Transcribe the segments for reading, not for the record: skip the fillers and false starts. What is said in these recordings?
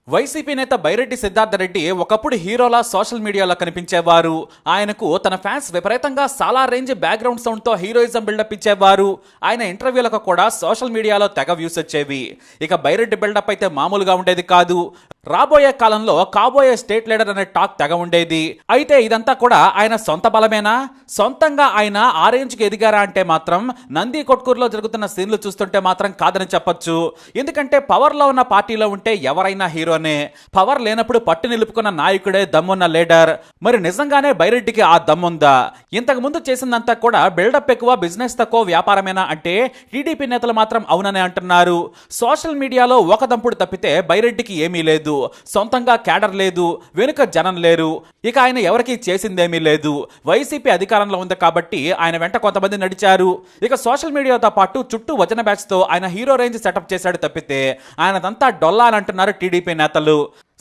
YCP నేత బైరెడ్డి సిద్ధార్థ రెడ్డి ఒకప్పుడు హీరోలా సోషల్ మీడియాలో కనిపించేవారు. ఆయనకు తన ఫ్యాన్స్ విపరీతంగా సాలా రేంజ్ బ్యాక్గ్రౌండ్ సౌండ్ తో హీరోయిజం బిల్డప్ ఇచ్చేవారు. ఆయన ఇంటర్వ్యూలకు కూడా సోషల్ మీడియాలో తెగ వ్యూస్ వచ్చేవి. ఇక బైరెడ్డి బిల్డప్ అయితే మామూలుగా ఉండేది కాదు. రాబోయే కాలంలో కాబోయే స్టేట్ లీడర్ అనే టాక్ తెగ ఉండేది. అయితే ఇదంతా కూడా ఆయన సొంత బలమేనా? సొంతంగా ఆయన ఆ రేంజ్కి ఎదిగారా అంటే మాత్రం నంది కొట్కూరులో జరుగుతున్న సీన్లు చూస్తుంటే మాత్రం కాదని చెప్పొచ్చు. ఎందుకంటే పవర్లో ఉన్న పార్టీలో ఉంటే ఎవరైనా హీరోనే, పవర్ లేనప్పుడు పట్టు నిలుపుకున్న నాయకుడే దమ్మున్న లీడర్. మరి నిజంగానే బైరెడ్డికి ఆ దమ్ముందా? ఇంతకు ముందు చేసిందంతా కూడా బిల్డప్ ఎక్కువ, బిజినెస్ తక్కువ, వ్యాపారమేనా అంటే టీడీపీ నేతలు మాత్రం అవుననే అంటున్నారు. సోషల్ మీడియాలో ఒక దంపుడు తప్పితే బైరెడ్డికి ఏమీ లేదు. సొంతంగా క్యాడర్ లేదు, వెనుక జనం లేరు. ఇక ఆయన ఎవరికి చేసిందేమీ లేదు. వైసీపీ అధికారంలో ఉంది కాబట్టి ఆయన వెంట కొంతమంది నడిచారు. ఇక సోషల్ మీడియాతో పాటు చుట్టూ వచన బ్యాచ్ తో ఆయన హీరో రేంజ్ సెటప్ చేశాడు తప్పితే ఆయనదంతా డొల్లా అని అంటున్నారు టీడీపీ నేతలు.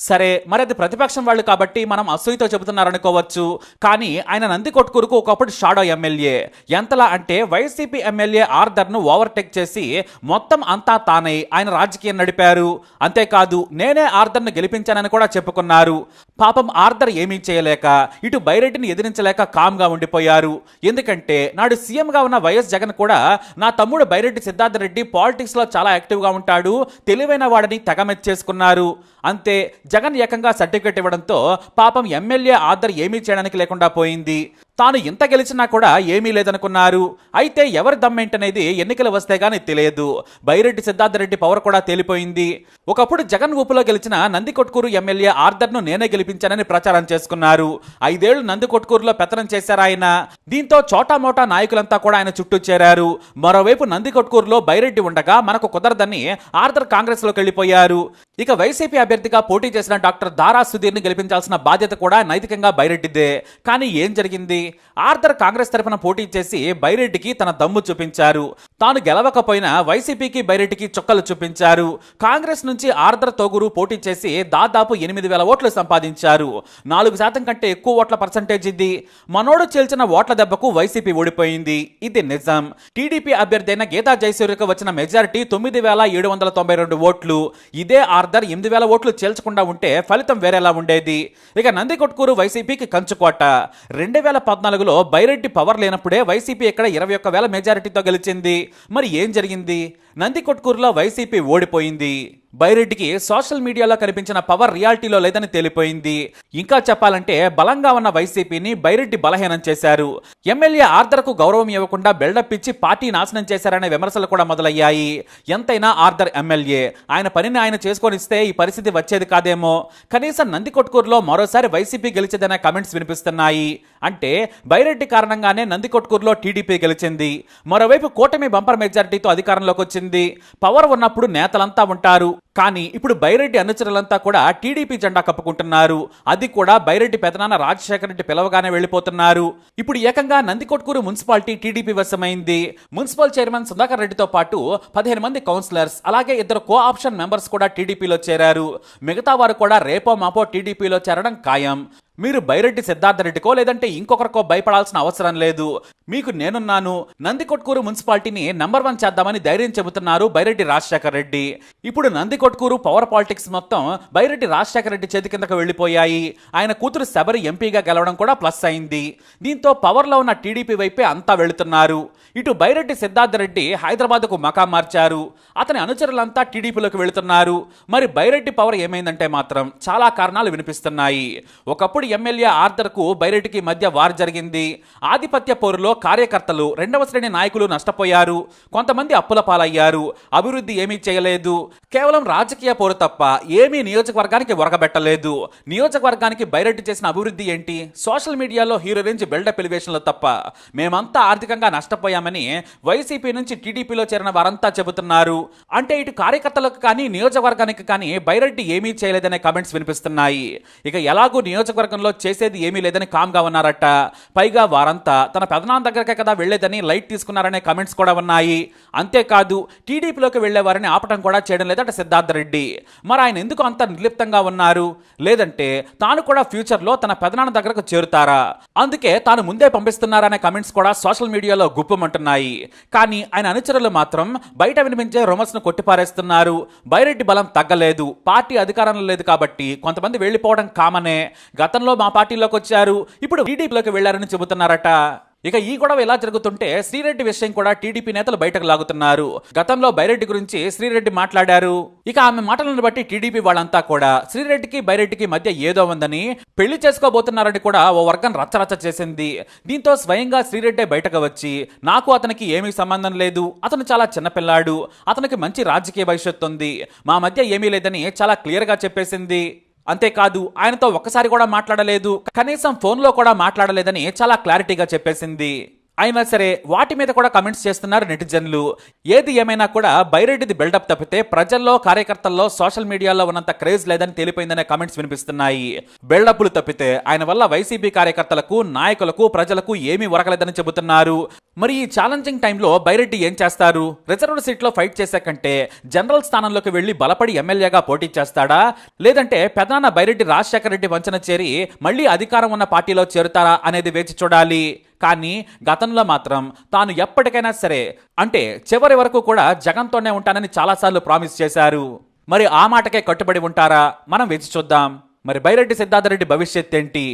సరే, మరి అది ప్రతిపక్షం వాళ్ళు కాబట్టి మనం అసూయతో చెబుతున్నారనుకోవచ్చు. కానీ ఆయన నంది కొట్కూరుకు ఒకప్పుడు షాడో ఎమ్మెల్యే. ఎంతలా అంటే వైసీపీ ఎమ్మెల్యే ఆర్థర్ను ఓవర్టేక్ చేసి మొత్తం అంతా తానై ఆయన రాజకీయం నడిపారు. అంతేకాదు నేనే ఆర్థర్ను గెలిపించానని కూడా చెప్పుకున్నారు. పాపం ఆర్థర్ ఏమీ చేయలేక ఇటు బైరెడ్డిని ఎదిరించలేక కామ్గా ఉండిపోయారు. ఎందుకంటే నాడు సీఎంగా ఉన్న వైఎస్ జగన్ కూడా నా తమ్ముడు బైరెడ్డి సిద్ధార్థ రెడ్డి పాలిటిక్స్ లో చాలా యాక్టివ్గా ఉంటాడు, తెలివైన వాడని తెగమెచ్చేసుకున్నారు. అంతే, జగన్ ఏకంగా సర్టిఫికెట్ ఇవ్వడంతో పాపం ఎమ్మెల్యే ఆర్డర్ ఏమీ చేయడానికి లేకుండా పోయింది. తాను ఇంత గెలిచినా కూడా ఏమీ లేదనుకున్నారు. అయితే ఎవరి దమ్మేంటనేది ఎన్నికలు వస్తే గానీ తెలియదు. బైరెడ్డి సిద్ధార్థ రెడ్డి పవర్ కూడా తేలిపోయింది. ఒకప్పుడు జగన్ ఊపులో గెలిచిన నంది కొట్కూరు ఎమ్మెల్యే ఆర్డర్ను నేనే గెలిపించానని ప్రచారం చేసుకున్నారు. 5 ఏళ్లు నంది కొట్కూరులో పెత్తనం చేశారు ఆయన. దీంతో చోటామోటా నాయకులంతా కూడా ఆయన చుట్టూ చేరారు. మరోవైపు నంది కొట్కూరులో బైరెడ్డి ఉండగా మనకు కుదరదని ఆర్డర్ కాంగ్రెస్ లోకి వెళ్లిపోయారు. ఇక వైసీపీ అభ్యర్థిగా పోటీ చేసిన డాక్టర్ దారా సుధీర్ ని గెలిపించాల్సిన బాధ్యత కూడా నైతికంగా బైరెడ్డిదే. కానీ ఏం జరిగింది? ఆర్డర్ కాంగ్రెస్ తరఫున పోటీ చేసి బైరెడ్డికి తన దమ్ము చూపించారు. తాను గెలవకపోయినా వైసీపీకి బైరెడ్డికి చుక్కలు చూపించారు. కాంగ్రెస్ నుంచి ఆర్డర్ తోగురు పోటీ చేసి దాదాపు 8,000 ఓట్లు సంపాదించారు. 4% కంటే ఎక్కువ ఓట్ల పర్సంటేజ్ ఇది. మనోడు చేల్చిన ఓట్ల దెబ్బకు వైసీపీ ఓడిపోయింది. ఇది నిజం. టీడీపీ అభ్యర్థి అయిన గీతా జయసూర్యకు వచ్చిన మెజారిటీ 9,792 ఓట్లు. ఇదే ఆర్డర్ 8,000 ఓట్లు చేల్చకుండా ఉంటే ఫలితం వేరేలా ఉండేది. ఇక నంది కొట్కూరు వైసీపీకి కంచుకోట. 2014లో బైరెడ్డి పవర్ లేనప్పుడే వైసీపీ ఇక్కడ 21,000 మెజారిటీతో గెలిచింది. మరి ఏం జరిగింది? నంది కొట్కూరులో వైసీపీ ఓడిపోయింది. బైరెడ్డికి సోషల్ మీడియాలో కనిపించిన పవర్ రియాలిటీలో లేదని తేలిపోయింది. ఇంకా చెప్పాలంటే బలంగా ఉన్న వైసీపీని బైరెడ్డి బలహీనం చేశారు. ఎమ్మెల్యే ఆర్డర్కు గౌరవం ఇవ్వకుండా బిల్డప్ ఇచ్చి పార్టీ నాశనం చేశారనే విమర్శలు కూడా మొదలయ్యాయి. ఎంతైనా ఆర్డర్ ఎమ్మెల్యే, ఆయన పనిని ఆయన చేసుకొనిస్తే ఈ పరిస్థితి వచ్చేది కాదేమో. కనీసం నంది కొట్కూరులో మరోసారి వైసీపీ గెలిచేదనే కామెంట్స్ వినిపిస్తున్నాయి. అంటే బైరెడ్డి కారణంగానే నంది కొట్కూరులో టీడీపీ గెలిచింది. మరోవైపు కూటమి బంపర్ మెజారిటీతో అధికారంలోకి వచ్చింది. పవర్ ఉన్నప్పుడు నేతలంతా ఉంటారు. కానీ ఇప్పుడు బైరెడ్డి అనుచరులంతా కూడా టీడీపీ జెండా కప్పుకుంటున్నారు. అది కూడా బైరెడ్డి పెదనాన్న రాజశేఖర రెడ్డి పిలవగానే వెళ్లిపోతున్నారు. ఇప్పుడు ఏకంగా నంది కొట్కూరు మున్సిపాలిటీ టీడీపీ వశమైంది. మున్సిపల్ చైర్మన్ సుధాకర్ రెడ్డితో పాటు 15 మంది కౌన్సిలర్స్, అలాగే 2 కో ఆప్షన్ మెంబర్స్ కూడా టీడీపీలో చేరారు. మిగతా వారు కూడా రేపో మాపో టీడీపీలో చేరడం ఖాయం. మీరు బైరెడ్డి సిద్ధార్థ రెడ్డికో లేదంటే ఇంకొకరికో భయపడాల్సిన అవసరం లేదు. మీకు నేనున్నాను. నంది కొట్కూరు మున్సిపాలిటీని నంబర్ 1 చేద్దామని ధైర్యం చెబుతున్నారు బైరెడ్డి రాజశేఖర రెడ్డి. ఇప్పుడు నంది కొట్కూరు పవర్ పాలిటిక్స్ మొత్తం బైరెడ్డి రాజశేఖర రెడ్డి చేతి కిందకు వెళ్లిపోయాయి. ఆయన కూతురు శబరి ఎంపీగా గెలవడం కూడా ప్లస్ అయింది. దీంతో పవర్లో ఉన్న టీడీపీ వైపే అంతా వెళుతున్నారు. ఇటు బైరెడ్డి సిద్ధార్థ రెడ్డి హైదరాబాద్కు మకా మార్చారు. అతని అనుచరులంతా టీడీపీలోకి వెళుతున్నారు. మరి బైరెడ్డి పవర్ ఏమైందంటే మాత్రం చాలా కారణాలు వినిపిస్తున్నాయి. ఒకప్పుడు ఎమ్మెల్యే ఆర్డర్కు బైరెడ్డికి మధ్య వార్ జరిగింది. ఆధిపత్య పోరులో కార్యకర్తలు, 2వ శ్రేణి నాయకులు నష్టపోయారు. కొంతమంది అప్పుల పాలయ్యారు. అభివృద్ధి ఏమీ చేయలేదు. కేవలం రాజకీయ పోరు తప్ప ఏమీ నియోజకవర్గానికి ఒరగబెట్టలేదు. నియోజకవర్గానికి బైరెడ్డి చేసిన అభివృద్ధి ఏంటి? సోషల్ మీడియాలో హీరో రేంజ్ బిల్డప్ ఎలివేషన్లు తప్ప. మేమంతా ఆర్థికంగా నష్టపోయామని వైసీపీ నుంచి టీడీపీలో చేరిన వారంతా చెబుతున్నారు. అంటే ఇటు కార్యకర్తలకు కానీ నియోజకవర్గానికి కానీ బైరెడ్డి ఏమీ చేయలేదనే కామెంట్స్ వినిపిస్తున్నాయి. ఇక ఎలాగూ నియోజకవర్గంలో చేసేది ఏమీ లేదని కామ్గా ఉన్నారట. పైగా వారంతా తన పెదనాన్న దగ్గరకే కదా వెళ్లేదని లైట్ తీసుకున్నారనే కామెంట్స్ కూడా ఉన్నాయి. అంతేకాదు టీడీపీలోకి వెళ్లే వారిని ఆపటం కూడా చేయడం లేదట సిద్ధార్థ రెడ్డి. మరి ఆయన ఎందుకు అంత నిర్లిప్తంగా ఉన్నారు? లేదంటే తాను కూడా ఫ్యూచర్లో తన పెదనాన్న దగ్గరకు చేరుతారా? అందుకే తాను ముందే పంపిస్తున్నారనే కమెంట్స్ కూడా సోషల్ మీడియాలో గుప్పమంటున్నాయి. కానీ ఆయన అనుచరులు మాత్రం బయట వినిపించే రూమర్స్ ను కొట్టిపారేస్తున్నారు. బైరెడ్డి బలం తగ్గలేదు, పార్టీ అధికారంలో లేదు కాబట్టి కొంతమంది వెళ్లిపోవడం కామనే. గతంలో మా పార్టీలోకి వచ్చారు, ఇప్పుడు టీడీపీలోకి వెళ్లారని చెబుతున్నారట. ఇక ఈ గొడవ ఎలా జరుగుతుంటే శ్రీరెడ్డి విషయం కూడా టీడీపీ నేతలు బయటకు లాగుతున్నారు. గతంలో బైరెడ్డి గురించి శ్రీరెడ్డి మాట్లాడారు. ఇక ఆమె మాటలను బట్టి టీడీపీ వాళ్ళంతా కూడా శ్రీరెడ్డికి బైరెడ్డికి మధ్య ఏదో ఉందని, పెళ్లి చేసుకోబోతున్నారని కూడా ఓ వర్గం రచ్చరచ్చ చేసింది. దీంతో స్వయంగా శ్రీరెడ్డి బయటకు వచ్చి నాకు అతనికి ఏమీ సంబంధం లేదు, అతను చాలా చిన్నపిల్లాడు, అతనికి మంచి రాజకీయ భవిష్యత్తు ఉంది, మా మధ్య ఏమీ లేదని చాలా క్లియర్ గా చెప్పేసింది. అంతేకాదు ఆయనతో ఒక్కసారి కూడా మాట్లాడలేదు, కనీసం ఫోన్లో కూడా మాట్లాడలేదని చాలా క్లారిటీగా చెప్పేసింది. అయినా సరే వాటి మీద కూడా కమెంట్స్ చేస్తున్నారు నెటిజన్లు. ఏది ఏమైనా కూడా బైరెడ్డిది బిల్డప్ తప్పితే ప్రజల్లో కార్యకర్తల్లో సోషల్ మీడియాలో ఉన్నంత క్రేజ్ లేదని తేలిపోయిందనే కమెంట్స్ వినిపిస్తున్నాయి. బిల్డప్లు తప్పితే ఆయన వల్ల వైసీపీ కార్యకర్తలకు, నాయకులకు, ప్రజలకు ఏమీ ఒరగలేదని చెబుతున్నారు. మరి ఈ ఛాలెంజింగ్ టైంలో బైరెడ్డి ఏం చేస్తారు? రిజర్వ్డ్ సీట్లో ఫైట్ చేసే కంటే జనరల్ స్థానంలోకి వెళ్లి బలపడి ఎమ్మెల్యేగా పోటీ చేస్తాడా? లేదంటే పెదనాన్న బైరెడ్డి రాజశేఖర రెడ్డి వంచన చేరి మళ్లీ అధికారం ఉన్న పార్టీలో చేరుతారా అనేది వేచి చూడాలి. కానీ గతంలో మాత్రం తాను ఎప్పటికైనా సరే, అంటే చివరి వరకు కూడా జగన్తోనే ఉంటానని చాలాసార్లు ప్రామిస్ చేశారు. మరి ఆ మాటకే కట్టుబడి ఉంటారా? మనం వేచి చూద్దాం. మరి బైరెడ్డి సిద్ధార్థ రెడ్డి భవిష్యత్ ఏంటి?